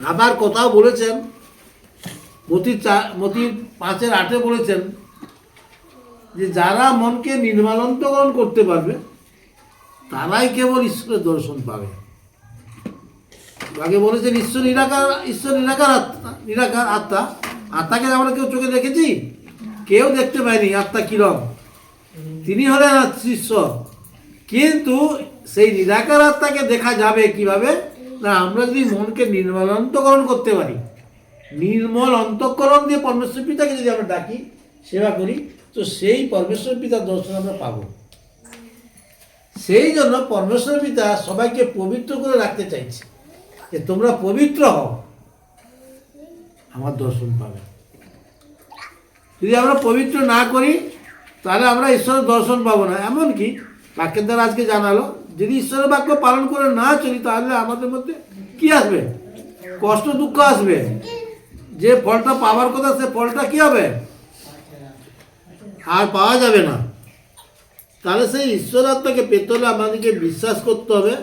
আবার কোথাও বলেছেন, মতির 5:8 বলেছেন যে যারা মনকে নির্মলন্তকরণ করতে পারবে তারাই কেবল ঈশ্বরের দর্শন পাবে। আগে বলেছেন ঈশ্বর নিরাকার আত্মা, নিরাকার আত্মা। আত্মাকে আমরা কেউ চোখে দেখেছি? কেউ দেখতে পায়নি আত্মা কিরম। তিনি হলেন ঈশ্বর। কিন্তু সেই নিরাকার আত্মাকে দেখা যাবে কিভাবে? না, আমরা যদি মনকে নির্মল অন্তঃকরণ করতে পারি, নির্মল অন্তঃকরণ দিয়ে পরমেশ্বর পিতাকে যদি আমরা ডাকি, সেবা করি, তো সেই পরমেশ্বর পিতার দর্শন আমরা পাবো। সেই জন্য পরমেশ্বর পিতা সবাইকে পবিত্র করে রাখতে চাইছে, যে তোমরা পবিত্র হও, আমার দর্শন পাবে। যদি আমরা পবিত্র না করি তাহলে আমরা ঈশ্বরের দর্শন পাবো না। এমনকি বাক্যের দ্বারা আজকে জানালো, যদি ঈশ্বরের বাক্য পালন করে না চলি তাহলে আমাদের মধ্যে কি আসবে? কষ্ট, দুঃখ আসবে। যে ফলটা পাওয়ার কথা সে ফলটা কি হবে? আর পাওয়া যাবে না। তাহলে সেই ঈশ্বর আত্মাকে পেতে হলে আমাদেরকে বিশ্বাস করতে হবে